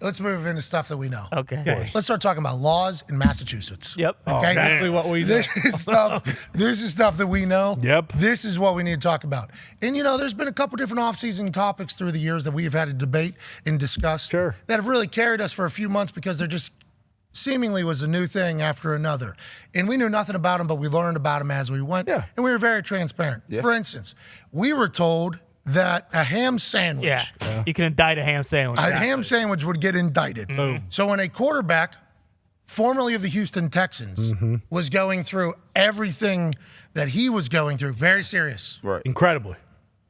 Let's move into stuff that we know. Okay. Let's start talking about laws in Massachusetts. Yep. Okay. Exactly what we know. This is stuff that we know. Yep. This is what we need to talk about. And there's been a couple different off-season topics through the years that we've had to debate and discuss that have really carried us for a few months because they're just seemingly was a new thing after another. And we knew nothing about them, but we learned about them as we went. Yeah. And we were very transparent. Yeah. For instance, we were told that a ham sandwich. Yeah. You can indict a ham sandwich. A ham sandwich would get indicted. So when a quarterback, formerly of the Houston Texans, was going through everything that he was going through, very serious. Right. Incredibly.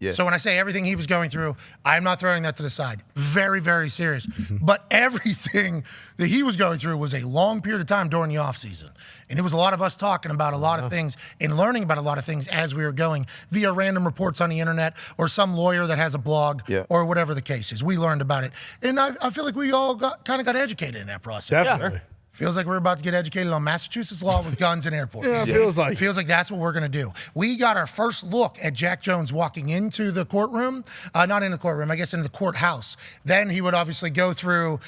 Yeah. So when I say everything he was going through, I'm not throwing that to the side. Very, very serious. But everything that he was going through was a long period of time during the offseason. And there was a lot of us talking about a lot of things and learning about a lot of things as we were going via random reports on the internet or some lawyer that has a blog or whatever the case is. We learned about it. And I feel like we all kind of got educated in that process. Definitely. Feels like we're about to get educated on Massachusetts law with guns in airports. Yeah, feels like. Feels like that's what we're going to do. We got our first look at Jack Jones walking into the courtroom. Not in the courtroom, I guess into the courthouse. Then he would obviously go through,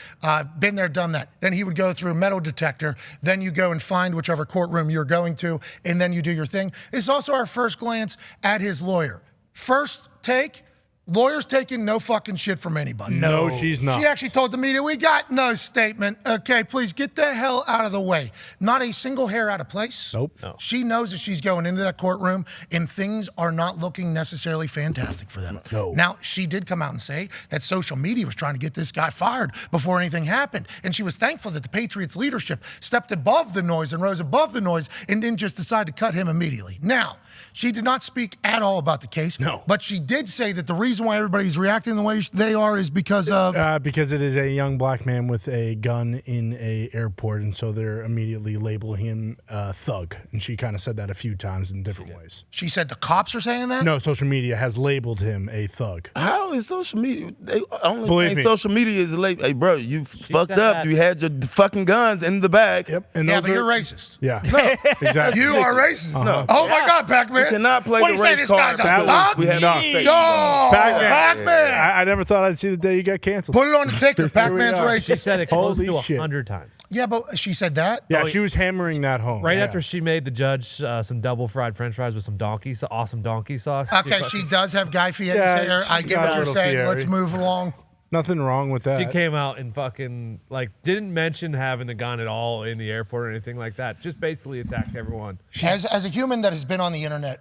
been there, done that. Then he would go through metal detector. Then you go and find whichever courtroom you're going to, and then you do your thing. It's also our first glance at his lawyer. First take, lawyer's taking no fucking shit from anybody. No, she's not. She actually told the media, we got no statement. Okay, please get the hell out of the way. Not a single hair out of place. Nope. No. She knows that she's going into that courtroom and things are not looking necessarily fantastic for them. No. Now, she did come out and say that social media was trying to get this guy fired before anything happened. And she was thankful that the Patriots leadership stepped above the noise and rose above the noise and didn't just decide to cut him immediately. Now, she did not speak at all about the case. No. But she did say that the reason why everybody's reacting the way they are is because of... because it is a young black man with a gun in a airport, and so they're immediately labeling him thug. And she kind of said that a few times in different ways. She said the cops are saying that? No, social media has labeled him a thug. How is social media? They only Believe thing me. social media is like, hey, bro, you fucked up. You had your fucking guns in the bag. Yep. And Yeah, those but are, you're racist. Yeah. No, Exactly. You are racist. No. Oh, my God, Pac-Man. You cannot play What the do you say, race this card. guy's a That was thug? We had nuts. a mistake. Yo, Pac-Man. Pac-Man. I never thought I'd see the day you got canceled. Put it on the ticker. Pac-Man's are. racist. She said it close Holy to shit. 100 times. Yeah, but she said that? Yeah, she was hammering that home. Right Yeah. after she made the judge some double fried french fries with some awesome donkey sauce. Okay, she does have Guy Fieri's Yeah, hair. I she's get got what a you're little saying. Fieri. Let's move along. Nothing wrong with that. She came out and fucking didn't mention having the gun at all in the airport or anything like that. Just basically attacked everyone. As a human that has been on the internet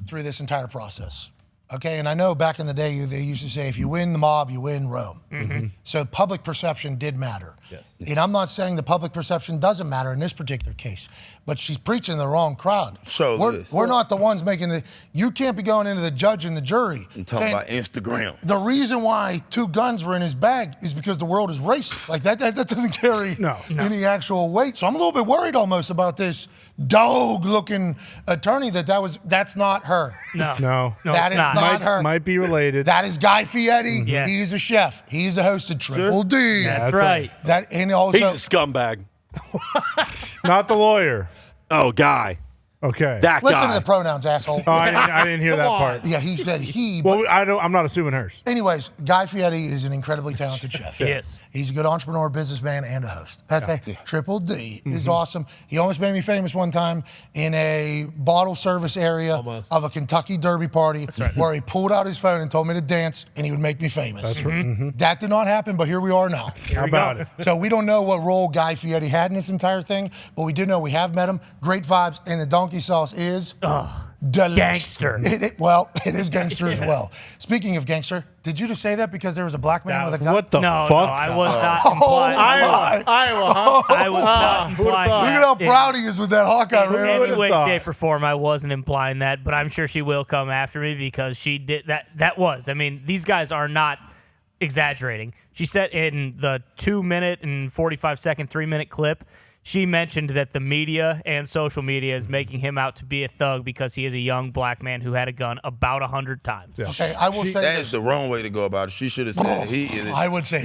through this entire process, okay, and I know back in the day they used to say if you win the mob, you win Rome. So public perception did matter. Yes. And I'm not saying the public perception doesn't matter in this particular case, but she's preaching the wrong crowd. Sure We're not the ones making the. You can't be going into the judge and the jury. I'm talking saying, about Instagram. the reason why 2 guns were in his bag is because the world is racist. Like that doesn't carry any actual weight. So I'm a little bit worried almost about this dog-looking attorney that's not her. No. That is not her. Might be related. That is Guy Fieri. Yes. He's a chef. He's the host of Triple D. That's right. And also He's a scumbag. Not the lawyer. Oh, Guy. Okay. That listen guy. to the pronouns, asshole. Oh, I didn't hear that part. Yeah, he said he. But Well, I'm not assuming hers. anyways, Guy Fieri is an incredibly talented chef. He is. He's a good entrepreneur, businessman, and a host. Okay, Triple D is awesome. He almost made me famous one time in a bottle service area of a Kentucky Derby party where he pulled out his phone and told me to dance, and he would make me famous. That's right. That did not happen, but here we are now. How about it? So we don't know what role Guy Fieri had in this entire thing, but we do know we have met him. Great vibes, and the donkey sauce is delicious. Gangster. It is gangster as well. Speaking of gangster, did you just say that because there was a black man with a gun? What the No, fuck? I was not implying. Iowa, huh? I was not implying Look that at how in proud he is with that Hawkeye any ring. way, thought? shape, or form. I wasn't implying that, but I'm sure she will come after me because she did that. That was. I mean, these guys are not exaggerating. She said in the 2-minute and 45-second, 3-minute clip, she mentioned that the media and social media is making him out to be a thug because he is a young black man who had a gun about 100 times. Yeah. Okay, I will say That this. is the wrong way to go about it. She should have said he is. I would say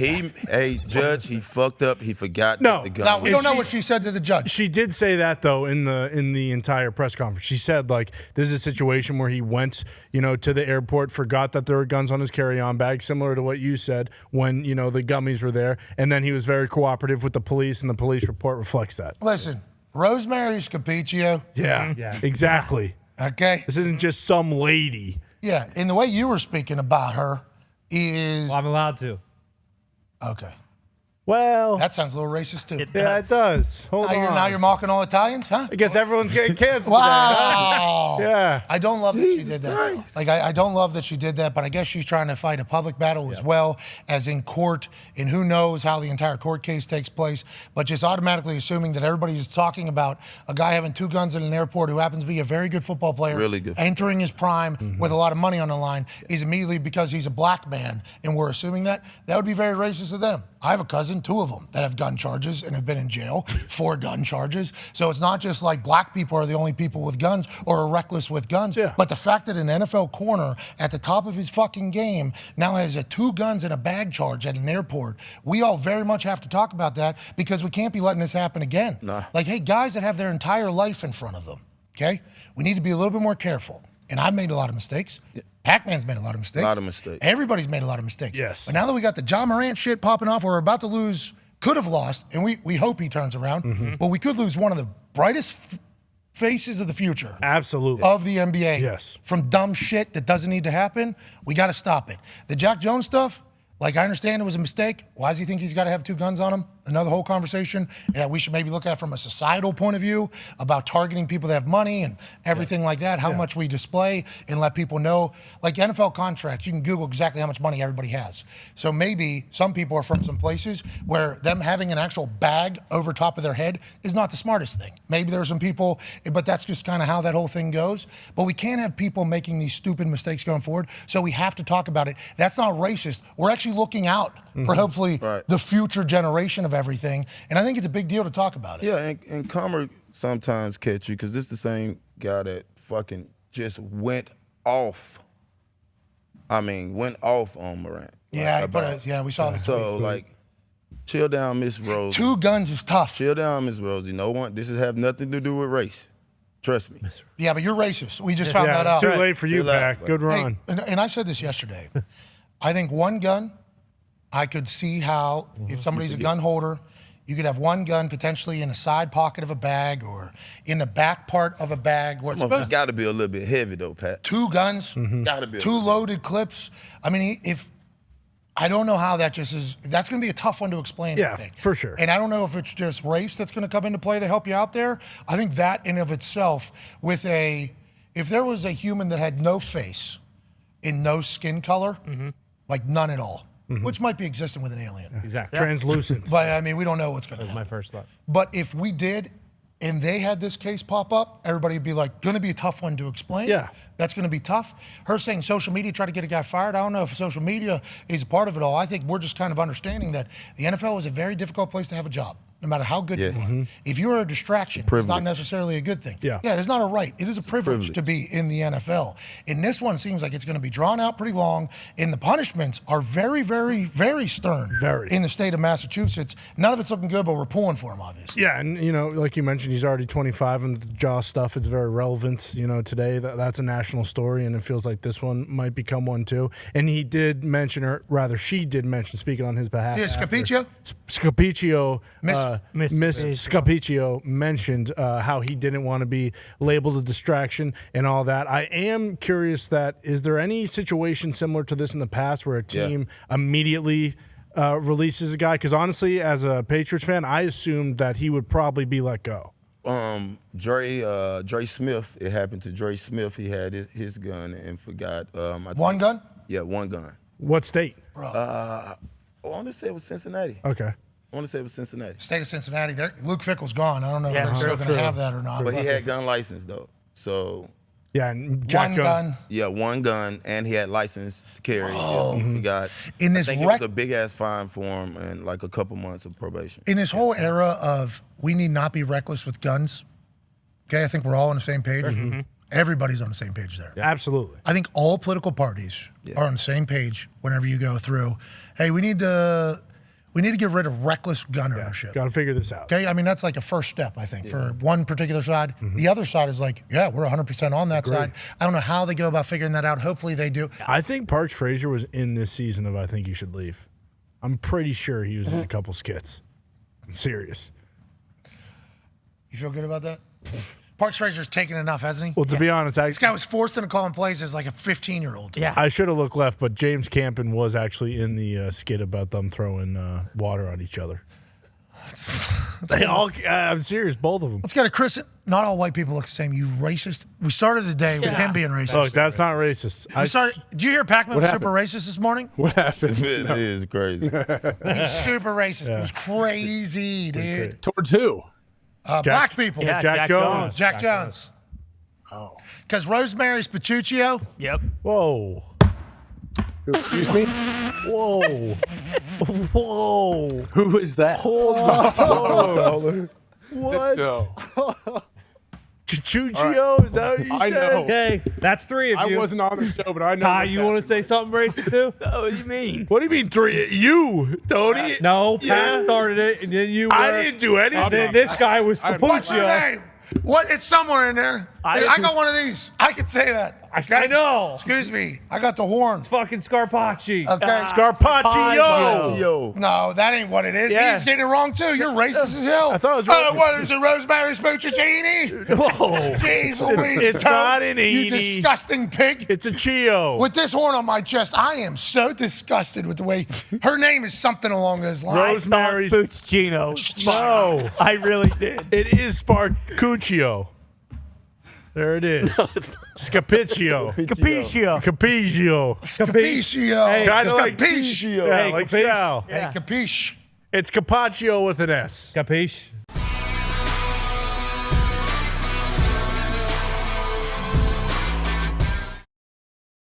Hey, Judge, he fucked up. He forgot No. the gun. Now, we If don't know she- what she said to the judge. She did say that though in the entire press conference. She said like this is a situation where he went, to the airport, forgot that there were guns on his carry-on bag, similar to what you said when the gummies were there, and then he was very cooperative with the police, and the police report reflects that. Listen, Rosemary Scapicchio, Yeah, exactly. okay? This isn't just some lady. Yeah, and the way you were speaking about her is... Well, I'm allowed to. Okay. Well, That sounds a little racist, too. yeah, it does. Hold on. Now you're mocking all Italians, huh? I guess everyone's getting canceled. Wow. today, huh? Yeah. I don't love that she did that. Like, I don't love that she did that, but I guess she's trying to fight a public battle as well as in court, and who knows how the entire court case takes place, but just automatically assuming that everybody is talking about a guy having 2 guns in an airport who happens to be a very good football player, Really good. entering his prime with a lot of money on the line, is immediately because he's a black man, and we're assuming that would be very racist of them. I have a cousin, 2 of them, that have gun charges and have been in jail for gun charges. So it's not just like black people are the only people with guns or are reckless with guns, but the fact that an NFL corner at the top of his fucking game now has a 2 guns and a bag charge at an airport, we all very much have to talk about that because we can't be letting this happen again. Nah. Like, hey, guys that have their entire life in front of them, okay? We need to be a little bit more careful. And I've made a lot of mistakes. Pac-Man's made a lot of mistakes. A lot of mistakes. Everybody's made a lot of mistakes. Yes. But now that we got the John Morant shit popping off, we're about to lose, could have lost, and we hope he turns around, but we could lose one of the brightest faces of the future Absolutely. of the NBA Yes. from dumb shit that doesn't need to happen. We got to stop it. The Jack Jones stuff, like, I understand it was a mistake. Why does he think he's got to have 2 guns on him? Another whole conversation that we should maybe look at from a societal point of view about targeting people that have money and everything like that, how much we display and let people know. Like NFL contracts, you can Google exactly how much money everybody has. So maybe some people are from some places where them having an actual bag over top of their head is not the smartest thing. Maybe there are some people, but that's just kind of how that whole thing goes. But we can't have people making these stupid mistakes going forward, so we have to talk about it. That's not racist. We're actually looking out for hopefully the future generation of everything, and I think it's a big deal to talk about it. Yeah, and Comer sometimes catch you because this is the same guy that fucking just went off. I mean, went off on Morant. Yeah, Like, we saw this. So, like, chill down, Miss Rose. 2 guns is tough. Chill down, Miss Rosie. No one. This has have nothing to do with race. Trust me. Yeah, but you're racist. We just found that Yeah, out. too late for you, Chill out, Pac. Good Hey, run. and I said this yesterday. I think 1 gun, I could see how if somebody's a gun holder, you could have 1 gun potentially in a side pocket of a bag or in the back part of a bag where it's It's supposed got to be a little bit heavy though, Pat. 2 guns, Got to be. 2 loaded clips. I mean, if I don't know how that just is. That's going to be a tough one to explain. Yeah, I think. for sure. And I don't know if it's just race that's going to come into play to help you out there. I think that in of itself, if there was a human that had no face and no skin color, like none at all, which might be existing with an alien. Exactly. Translucent. But I mean, we don't know what's going to That was happen. my first thought. But if we did, and they had this case pop up, everybody would be like, going to be a tough one to explain. Yeah. That's going to be tough. Her saying social media tried to get a guy fired. I don't know if social media is a part of it all. I think we're just kind of understanding that the NFL is a very difficult place to have a job, no matter how good you are. If you are a distraction, it's not necessarily a good thing. Yeah. Yeah, it's not a right. It is a privilege to be in the NFL. And this one seems like it's going to be drawn out pretty long, and the punishments are very, very, very stern Very. in the state of Massachusetts. None of it's looking good, but we're pulling for him, obviously. Yeah, and like you mentioned, he's already 25, and the jaw stuff is very relevant. Today that's a national story, and it feels like this one might become one too. And he did mention, or rather, she did mention, speaking on his behalf. Yeah, Scapicchio? Scapicchio, Miss Miss Scapicchio mentioned how he didn't want to be labeled a distraction and all that. I am curious is there any situation similar to this in the past where a team immediately releases a guy? Because honestly, as a Patriots fan, I assumed that he would probably be let go. Dre Smith. It happened to Dre Smith. He had his gun and forgot. One gun? Yeah, 1 gun. What state? I want to say it was Cincinnati. Okay. State of Cincinnati. Luke Fickle's gone. I don't know if they're still going to have that or not. But he had gun license though. So Yeah, and Jack One Jones. gun. Yeah, one gun, and he had license to carry. Oh. Yeah, forgot. In I this think it was a big ass fine for him and like a couple months of probation. In this whole era of we need not be reckless with guns, okay, I think we're all on the same page. Everybody's on the same page there. Absolutely. I think all political parties are on the same page whenever you go through, hey, we need to get rid of reckless gun ownership. Got to figure this out. Okay, I mean, that's like a first step, I think, for one particular side. The other side is like, yeah, we're 100% on that side. I don't know how they go about figuring that out. Hopefully they do. I think Parks Frazier was in this season of I Think You Should Leave. I'm pretty sure he was in a couple skits. I'm serious. You feel good about that? Parks Frazier's taken enough, hasn't he? Well, to be honest, This guy was forced into calling plays as like a 15-year-old. Yeah. I should have looked left, but James Campen was actually in the skit about them throwing water on each other. They all, I'm serious, both of them. Let's go to Chris. Not all white people look the same. You racist. We started the day with him being racist. Look, that's not racist. Did you hear Pac-Man was super racist this morning? What happened? It is crazy. He's super racist. It was crazy, dude. Towards who? Black people. Yeah, Jack Jones. Jack Jones. Oh. Because Rosemary's Petruccio. Yep. Whoa. Excuse me? Whoa. Whoa. Who is that? What? No. Chuchio? Is that what you I said? know. Okay, that's three of I you. wasn't on the show, but I know. Ty, what you that want to is. say something racist too? What do you mean? What do you mean three? You, Tony? No, Pat Yeah. started it, and then you. I were- didn't do anything. And then this guy was What's your Capuccio. name? What? It's somewhere in there. I got one of these. I could say that. I know. Excuse me. I got the horn. Fucking Scarpacci. Okay. Scarpaccio. Yo, No, that ain't what it is. Yeah. He's getting it wrong too. You're racist as hell. I thought it was Oh, racist. what is it, Rosemary Smoochie? Whoa. Jeez Louise. It's not an You Edie. disgusting pig. It's a Chio. With this horn on my chest, I am so disgusted with the way her name is something along those lines. Rosemary's. Boots Gino. No. I really did. It is Sparcuccio. There it is. Scapiccio. Capicio. Capiccio. Capicio. Hey, Kind of like Capiche. Yeah, Hey, like capiche? Sal. Hey, capiche. It's Capaccio with an S. Capiche?